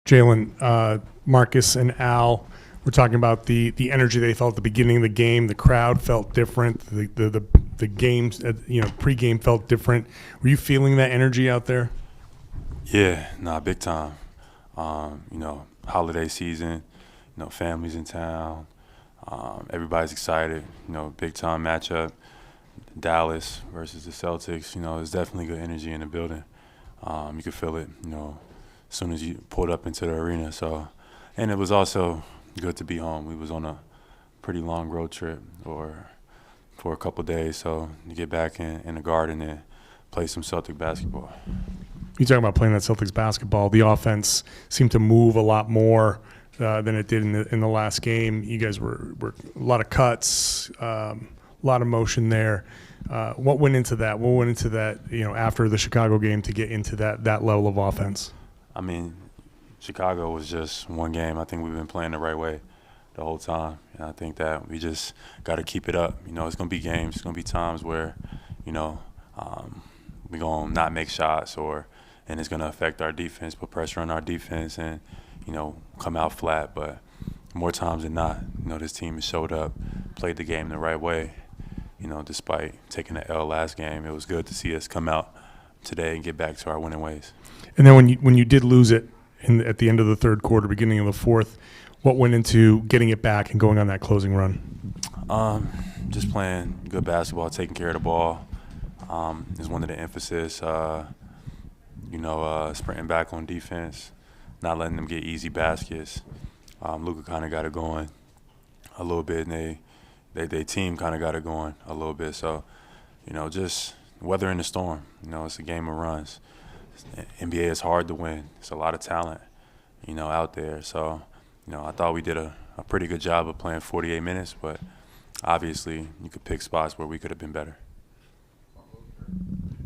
Jaylen, Marcus, and Al were talking about the energy they felt at the beginning of the game. The crowd felt different. The games, pregame felt different. Were you feeling that energy out there? Yeah, big time. Holiday season, families in town. Everybody's excited. Big time matchup. Dallas versus the Celtics. There's definitely good energy in the building. You could feel it. As soon as you pulled up into the arena. So, and it was also good to be home. We was on a pretty long road trip for a couple of days. So to get back in the Garden and play some Celtic basketball. You talking about playing that Celtics basketball. The offense seemed to move a lot more than it did in the last game. You guys were a lot of cuts, a lot of motion there. What went into that? What went into that? After the Chicago game to get into that level of offense. I mean, Chicago was just one game. I think we've been playing the right way the whole time, and I think that we just got to keep it up. It's going to be games. It's going to be times where, we're going to not make shots and it's going to affect our defense, put pressure on our defense and, come out flat. But more times than not, this team has showed up, played the game the right way. Despite taking the L last game, it was good to see us come out today and get back to our winning ways. And then when you did lose it at the end of the third quarter, beginning of the fourth, what went into getting it back and going on that closing run? Just playing good basketball, taking care of the ball is one of the emphasis. Sprinting back on defense, not letting them get easy baskets. Luka kind of got it going a little bit, and they team kind of got it going a little bit. So, just weathering the storm. It's a game of runs. NBA is hard to win. It's a lot of talent, out there. So, I thought we did a pretty good job of playing 48 minutes, but obviously you could pick spots where we could have been better.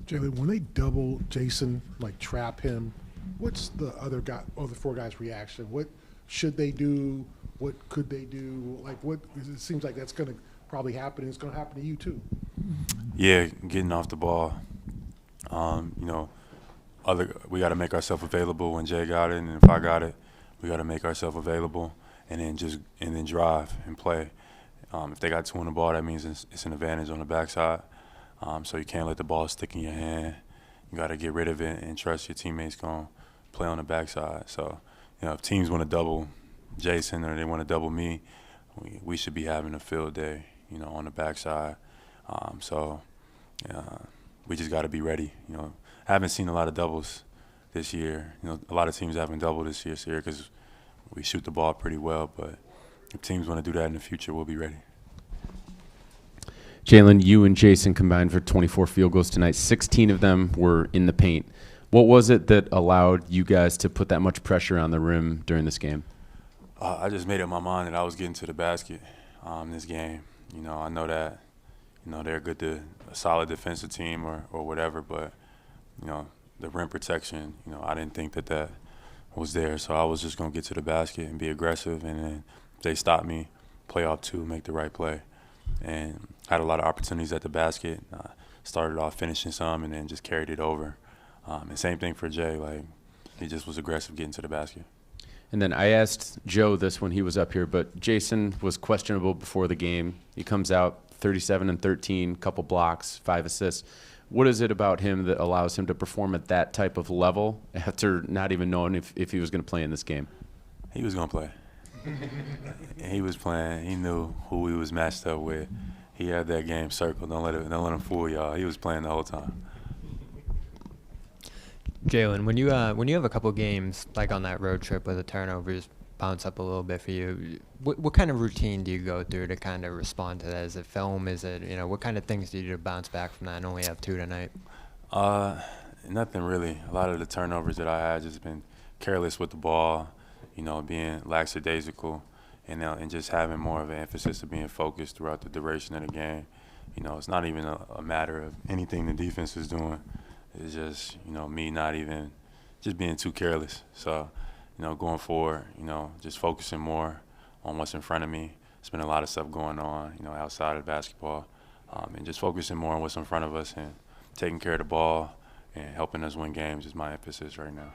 Jaylen, when they double Jayson, trap him, what's the other four guys' reaction? What should they do? What could they do? It seems like that's going to probably happen, and it's going to happen to you too. Yeah, getting off the ball. We got to make ourselves available when Jay got it, and if I got it, we got to make ourselves available, and then drive and play. If they got two on the ball, that means it's an advantage on the backside. So you can't let the ball stick in your hand. You got to get rid of it and trust your teammates going to play on the backside. So, if teams want to double Jayson or they want to double me, we should be having a field day, on the backside. We just got to be ready. I haven't seen a lot of doubles this year. A lot of teams haven't doubled this year because we shoot the ball pretty well. But if teams want to do that in the future, we'll be ready. Jaylen, you and Jayson combined for 24 field goals tonight. 16 of them were in the paint. What was it that allowed you guys to put that much pressure on the rim during this game? I just made up my mind that I was getting to the basket this game. I know that, they're a solid defensive team or whatever, but, the rim protection, I didn't think that was there. So I was just going to get to the basket and be aggressive, and then if they stopped me, play off two, make the right play. And had a lot of opportunities at the basket. Started off finishing some and then just carried it over. And same thing for Jay. He just was aggressive getting to the basket. And then I asked Joe this when he was up here, but Jayson was questionable before the game. He comes out 37 and 13, couple blocks, 5 assists. What is it about him that allows him to perform at that type of level after not even knowing if he was going to play in this game? He was going to play. He was playing. He knew who he was matched up with. He had that game circled. Don't let him fool y'all. He was playing the whole time. Jaylen, when you have a couple games like on that road trip where the turnovers bounce up a little bit for you, what kind of routine do you go through to kind of respond to that? Is it film? Is it what kind of things do you do to bounce back from that and only have 2 tonight? Nothing really. A lot of the turnovers that I had just been careless with the ball, being lackadaisical, and just having more of an emphasis of being focused throughout the duration of the game. It's not even a matter of anything the defense is doing. It's just, me not even just being too careless. So, going forward, just focusing more on what's in front of me. There's been a lot of stuff going on, outside of basketball, and just focusing more on what's in front of us and taking care of the ball and helping us win games is my emphasis right now.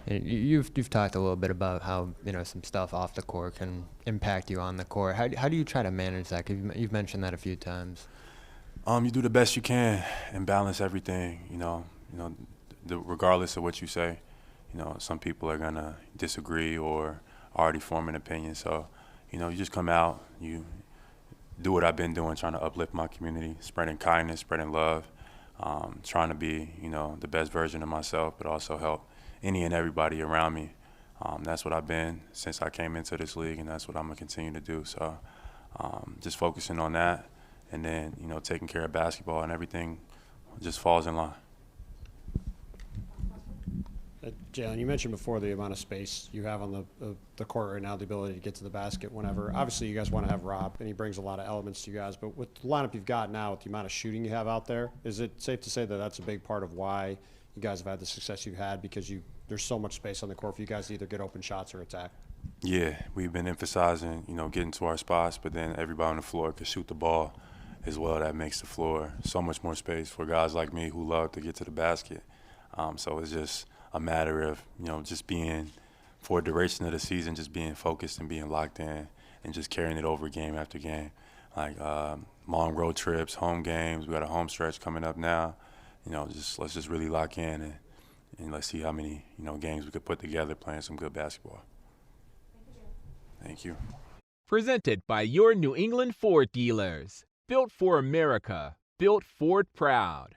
And you've talked a little bit about how some stuff off the court can impact you on the court. How do you try to manage that? 'Cause you've mentioned that a few times. You do the best you can and balance everything. Regardless of what you say, some people are gonna disagree or already form an opinion. So, you just come out, you do what I've been doing, trying to uplift my community, spreading kindness, spreading love, trying to be, the best version of myself, but also help any and everybody around me. That's what I've been since I came into this league, and that's what I'm gonna continue to do. So, just focusing on that, and then taking care of basketball, and everything just falls in line. Jaylen, you mentioned before the amount of space you have on the court right now, the ability to get to the basket whenever. Obviously, you guys want to have Rob, and he brings a lot of elements to you guys. But with the lineup you've got now, with the amount of shooting you have out there, is it safe to say that that's a big part of why you guys have had the success you've had, because there's so much space on the court for you guys to either get open shots or attack? Yeah, we've been emphasizing, getting to our spots, but then everybody on the floor can shoot the ball as well. That makes the floor so much more space for guys like me who love to get to the basket. So it's just a matter of, just being, for a duration of the season, just being focused and being locked in and just carrying it over game after game. Like long road trips, home games. We got a home stretch coming up now. Let's just really lock in and let's see how many, games we could put together playing some good basketball. Thank you. Presented by your New England Ford dealers. Built for America. Built Ford proud.